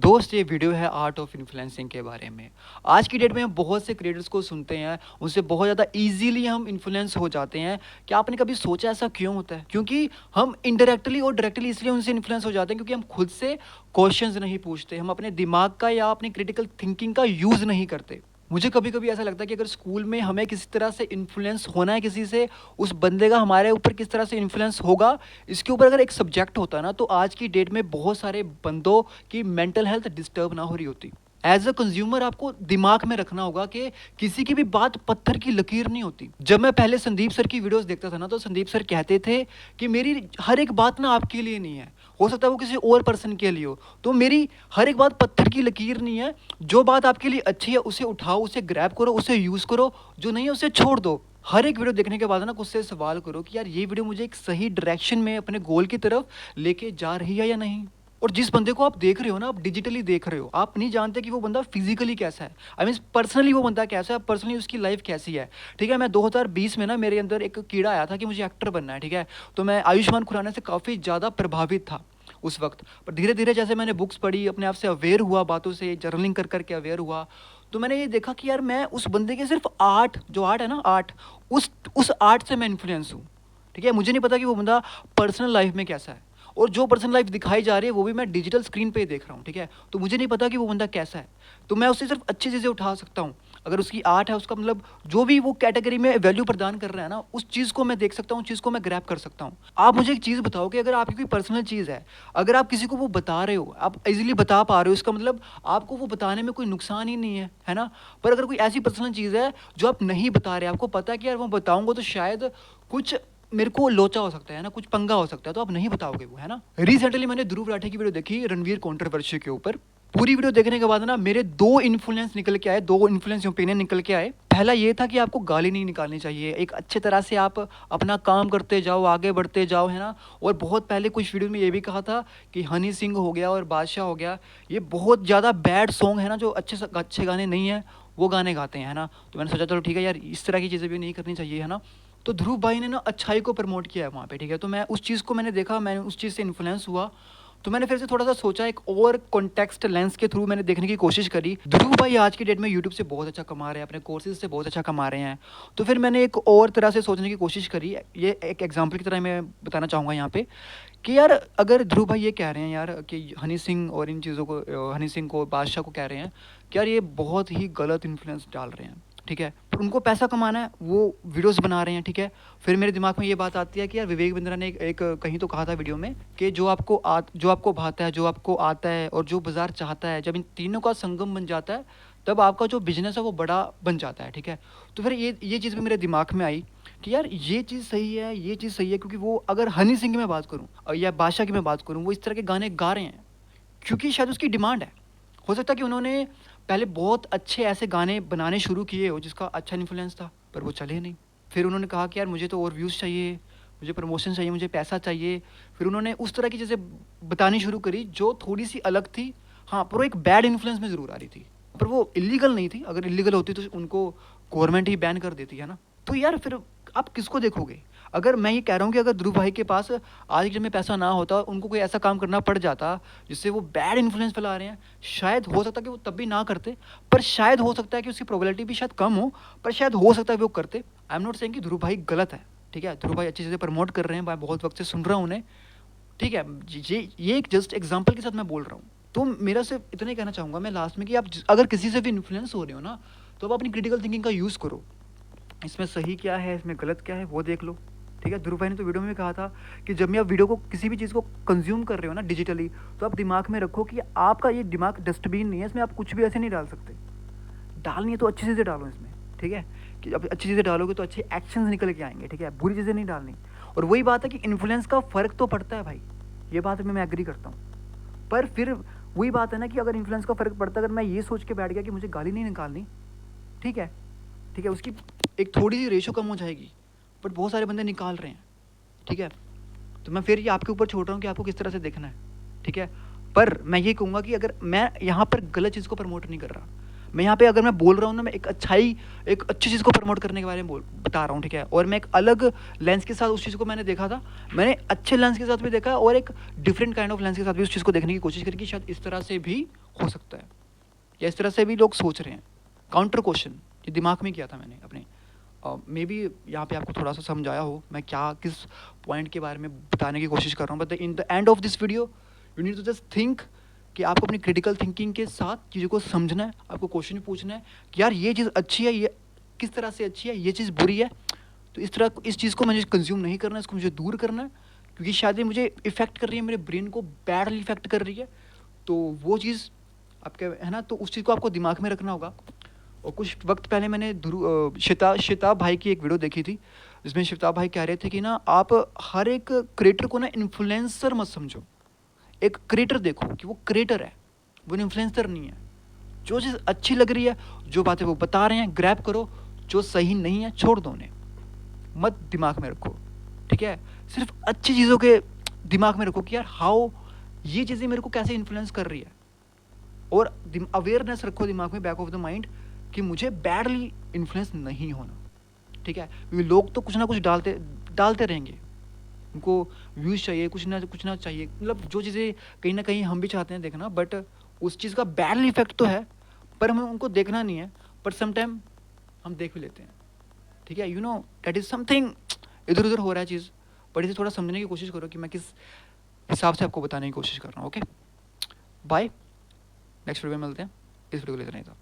दोस्त ये वीडियो है आर्ट ऑफ इन्फ्लुएंसिंग के बारे में। आज की डेट में हम बहुत से क्रिएटर्स को सुनते हैं, उनसे बहुत ज़्यादा ईज़िली हम इन्फ्लुएंस हो जाते हैं। क्या आपने कभी सोचा ऐसा क्यों होता है? क्योंकि हम इनडायरेक्टली और डायरेक्टली इसलिए उनसे इन्फ्लुएंस हो जाते हैं क्योंकि हम खुद से क्वेश्चंस नहीं पूछते, हम अपने दिमाग का या अपनी क्रिटिकल थिंकिंग का यूज़ नहीं करते। मुझे कभी-कभी ऐसा लगता है कि अगर स्कूल में हमें किसी तरह से इन्फ्लुएंस होना है किसी से, उस बंदे का हमारे ऊपर किस तरह से इन्फ्लुएंस होगा, इसके ऊपर अगर एक सब्जेक्ट होता ना, तो आज की डेट में बहुत सारे बंदों की मेंटल हेल्थ डिस्टर्ब ना हो रही होती। एज़ अ कंज्यूमर आपको दिमाग में रखना होगा कि किसी की भी बात पत्थर की लकीर नहीं होती। जब मैं पहले संदीप सर की वीडियोज़ देखता था ना, तो संदीप सर कहते थे कि मेरी हर एक बात ना आपके लिए नहीं है। हो सकता है वो किसी और पर्सन के लिए हो। तो मेरी हर एक बात पत्थर की लकीर नहीं है। जो बात आपके लिए अच्छी है उसे उठाओ, उसे ग्रैब करो, उसे यूज़ करो, जो नहीं है उसे छोड़ दो। हर एक वीडियो देखने के बाद ना खुद से सवाल करो कि यार ये वीडियो मुझे एक सही डायरेक्शन में अपने गोल की तरफ लेके जा रही है या नहीं? और जिस बंदे को आप देख रहे हो ना, आप डिजिटली देख रहे हो, आप नहीं जानते कि वो बंदा फिजिकली कैसा है। आई मीन पर्सनली वो बंदा कैसा है, पर्सनली उसकी लाइफ कैसी है। ठीक है, मैं 2020 में ना मेरे अंदर एक कीड़ा आया था कि मुझे एक्टर बनना है। ठीक है, तो मैं आयुष्मान खुराना से काफ़ी ज़्यादा प्रभावित था उस वक्त। पर धीरे धीरे जैसे मैंने बुक्स पढ़ी, अपने आप से अवेयर हुआ, बातों से जर्नलिंग कर करके अवेयर हुआ, तो मैंने ये देखा कि यार मैं उस बंदे के सिर्फ आर्ट, जो आर्ट है ना आर्ट, उस आर्ट से मैं इन्फ्लुएंस हूँ। ठीक है, मुझे नहीं पता कि वो बंदा पर्सनल लाइफ में कैसा है, और जो पर्सनल लाइफ दिखाई जा रही है वो भी मैं डिजिटल स्क्रीन पे ही देख रहा हूँ। ठीक है, तो मुझे नहीं पता कि वो बंदा कैसा है। तो मैं उससे सिर्फ अच्छी चीज़ें उठा सकता हूँ। अगर उसकी आर्ट है, उसका मतलब जो भी वो कैटेगरी में वैल्यू प्रदान कर रहा है ना, उस चीज़ को मैं देख सकता हूँ, उस चीज़ को मैं ग्रैब कर सकता हूँ। आप मुझे एक चीज़ बताओ कि अगर आपकी कोई पर्सनल चीज़ है, अगर आप किसी को वो बता रहे हो, आप इजीली बता पा रहे हो, इसका मतलब आपको वो बताने में कोई नुकसान ही नहीं है ना? पर अगर कोई ऐसी पर्सनल चीज़ है जो आप नहीं बता रहे, आपको पता है कि यार मैं बताऊंगा तो शायद कुछ मेरे को लोचा हो सकता है ना, कुछ पंगा हो सकता है, तो आप नहीं बताओगे वो, है ना? रिसेंटली मैंने ध्रुव राठे की वीडियो देखी रणवीर कंट्रोवर्सी के ऊपर। पूरी वीडियो देखने के बाद ना मेरे दो इन्फ्लुएंस निकल के आए, दो इन्फ्लुएंस ओपिनियन निकल के आए। पहला ये था कि आपको गाली नहीं निकालनी चाहिए, एक अच्छे तरह से आप अपना काम करते जाओ, आगे बढ़ते जाओ, है ना? और बहुत पहले कुछ वीडियो में ये भी कहा था कि हनी सिंह हो गया और बादशाह हो गया, ये बहुत ज़्यादा बैड सॉन्ग है ना, जो अच्छे गाने नहीं है वो गाने गाते हैं, है ना? तो मैंने सोचा चलो ठीक है यार, इस तरह की चीज़ें भी नहीं करनी चाहिए, है ना? तो ध्रुव भाई ने ना अच्छाई को प्रमोट किया है वहाँ पे। ठीक है, तो मैं उस चीज़ को मैंने देखा, मैंने उस चीज़ से इन्फ्लुएंस हुआ। तो मैंने फिर से थोड़ा सा सोचा, एक और कॉन्टेक्स्ट लेंस के थ्रू मैंने देखने की कोशिश करी। ध्रुव भाई आज की डेट में यूट्यूब से बहुत अच्छा कमा रहे हैं, अपने कोर्सेज से बहुत अच्छा कमा रहे हैं। तो फिर मैंने एक और तरह से सोचने की कोशिश करी। ये एक एग्जाम्पल की तरह मैं बताना चाहूँगा यहाँ पे कि यार अगर ध्रुव भाई ये कह रहे हैं यार कि हनी सिंह और इन चीज़ों को, हनी सिंह को, बादशाह को कह रहे हैं कि यार ये बहुत ही गलत इन्फ्लुएंस डाल रहे हैं। ठीक है, पर उनको पैसा कमाना है, वो वीडियोस बना रहे हैं। ठीक है, फिर मेरे दिमाग में ये बात आती है कि यार विवेक बिंद्रा ने एक कहीं तो कहा था वीडियो में कि जो आपको भाता है, जो आपको आता है और जो बाजार चाहता है, जब इन तीनों का संगम बन जाता है तब आपका जो बिजनेस है वो बड़ा बन जाता है। ठीक है, तो फिर ये चीज़ भी मेरे दिमाग में आई कि यार ये चीज़ सही है, ये चीज़ सही है, क्योंकि वो अगर हनी सिंह की मैं बात करूँ या बादशाह की मैं बात करूँ, वो इस तरह के गाने गा रहे हैं क्योंकि शायद उसकी डिमांड है। हो सकता है कि उन्होंने पहले बहुत अच्छे ऐसे गाने बनाने शुरू किए हो जिसका अच्छा इन्फ्लुएंस था, पर वो चले नहीं। फिर उन्होंने कहा कि यार मुझे तो और व्यूज़ चाहिए, मुझे प्रमोशन चाहिए, मुझे पैसा चाहिए। फिर उन्होंने उस तरह की चीज़ें बतानी शुरू करी जो थोड़ी-सी अलग थी। हाँ, पर वो एक बैड इन्फ्लुएंस में ज़रूर आ रही थी। पर वो इल्लीगल नहीं थी, अगर इल्लीगल होती तो उनको गवर्नमेंट ही बैन कर देती, है ना? तो यार फिर आप किसको देखोगे? अगर मैं ये कह रहा हूँ कि अगर ध्रुव भाई के पास आज के टाइम में पैसा ना होता, उनको कोई ऐसा काम करना पड़ जाता जिससे वो बैड इन्फ्लुएंस फैला रहे हैं, शायद हो सकता है कि वो तब भी ना करते, पर शायद हो सकता है कि उसकी प्रोबेबिलिटी भी शायद कम हो, पर शायद हो सकता है वो करते। आई एम नॉट सेइंग कि ध्रुव भाई गलत है। ठीक है, ध्रुव भाई अच्छी चीज़ें प्रमोट कर रहे हैं, मैं बहुत वक्त से सुन रहा हूँ उन्हें। ठीक है, ये एक जस्ट एग्जाम्पल के साथ मैं बोल रहा हूँ। तो मेरा सिर्फ इतना ही कहना चाहूँगा मैं लास्ट में कि आप अगर किसी से भी इन्फ्लुएंस हो रहे हो ना, तो आप अपनी क्रिटिकल थिंकिंग का यूज़ करो। इसमें सही क्या है, इसमें गलत क्या है, वो देख लो। ठीक है, ध्रुव भाई ने तो वीडियो में भी कहा था कि जब भी आप वीडियो को, किसी भी चीज़ को कंज्यूम कर रहे हो ना डिजिटली, तो आप दिमाग में रखो कि आपका ये दिमाग डस्टबिन नहीं है, इसमें आप कुछ भी ऐसे नहीं डाल सकते। डालनी है तो अच्छी चीज़ें डालो इसमें। ठीक है, कि अब अच्छी चीज़ें डालोगे तो अच्छे एक्शंस निकल के आएंगे। ठीक है, बुरी चीज़ें नहीं डालनी। और वही बात है कि इन्फ्लुएंस का फ़र्क तो पड़ता है भाई, ये बात में मैं एग्री करता हूँ। पर फिर वही बात है ना कि अगर इन्फ्लुएंस का फ़र्क पड़ता है, अगर मैं ये सोच के बैठ गया कि मुझे गाली नहीं निकालनी, ठीक है, ठीक है, उसकी एक थोड़ी सी रेशो कम हो जाएगी, बट बहुत सारे बंदे निकाल रहे हैं। ठीक है, तो मैं फिर ये आपके ऊपर छोड़ रहा हूँ कि आपको किस तरह से देखना है। ठीक है, पर मैं ये कहूँगा कि अगर मैं यहाँ पर गलत चीज़ को प्रमोट नहीं कर रहा, मैं यहाँ पे अगर मैं बोल रहा हूँ ना, मैं एक अच्छी चीज़ को प्रमोट करने के बारे में बता रहा हूँ। ठीक है, और मैं एक अलग लेंस के साथ उस चीज़ को मैंने देखा था, मैंने अच्छे लेंस के साथ भी देखा और एक डिफरेंट काइंड ऑफ लेंस के साथ भी उस चीज़ को देखने की कोशिश करी कि शायद इस तरह से भी हो सकता है, या इस तरह से भी लोग सोच रहे हैं। काउंटर क्वेश्चन ये दिमाग में किया था मैंने अपने। मे बी यहाँ पे आपको थोड़ा सा समझाया हो मैं क्या किस पॉइंट के बारे में बताने की कोशिश कर रहा हूँ, but in the end of this video you need to just think कि आपको अपनी क्रिटिकल थिंकिंग के साथ चीज़ों को समझना है, आपको क्वेश्चन पूछना है कि यार ये चीज़ अच्छी है, ये किस तरह से अच्छी है, ये चीज़ बुरी है, तो इस तरह इस चीज़ को मुझे कंज्यूम नहीं करना है, इसको मुझे दूर करना है, क्योंकि शायद ये मुझे इफेक्ट कर रही है, मेरे ब्रेन को बैडली इफेक्ट कर रही है। तो वो चीज़ आपके है ना, तो उस चीज़ को आपको दिमाग में रखना होगा। और कुछ वक्त पहले मैंने शिताब भाई की एक वीडियो देखी थी, जिसमें शिताब भाई कह रहे थे कि ना आप हर एक क्रिएटर को ना इन्फ्लुएंसर मत समझो, एक क्रिएटर देखो कि वो क्रिएटर है, वो इन्फ्लुएंसर नहीं है। जो चीज़ अच्छी लग रही है, जो बातें वो बता रहे हैं ग्रैब करो, जो सही नहीं है छोड़ दो उन्हें, मत दिमाग में रखो, ठीक है। सिर्फ अच्छी चीज़ों के दिमाग में रखो कि यार हाउ ये चीज़ें मेरे को कैसे इन्फ्लुएंस कर रही है, और अवेयरनेस रखो दिमाग में, बैक ऑफ द माइंड, कि मुझे बैडली इन्फ्लुएंस नहीं होना, ठीक है। क्योंकि लोग तो कुछ ना कुछ डालते डालते रहेंगे, उनको व्यूज़ चाहिए, कुछ ना चाहिए, मतलब जो चीज़ें कहीं ना कहीं हम भी चाहते हैं देखना, बट उस चीज़ का बैडली इफेक्ट तो है, पर हमें उनको देखना नहीं है, पर समटाइम हम देख भी लेते हैं, ठीक है। You know that is something इधर उधर हो रहा है चीज़, बट इसे थोड़ा समझने की कोशिश करो कि मैं किस हिसाब से आपको बताने की कोशिश कर रहा हूँ। ओके, बाय, नेक्स्ट वीडियो में मिलते हैं। इस वीडियो को लेते नहीं था।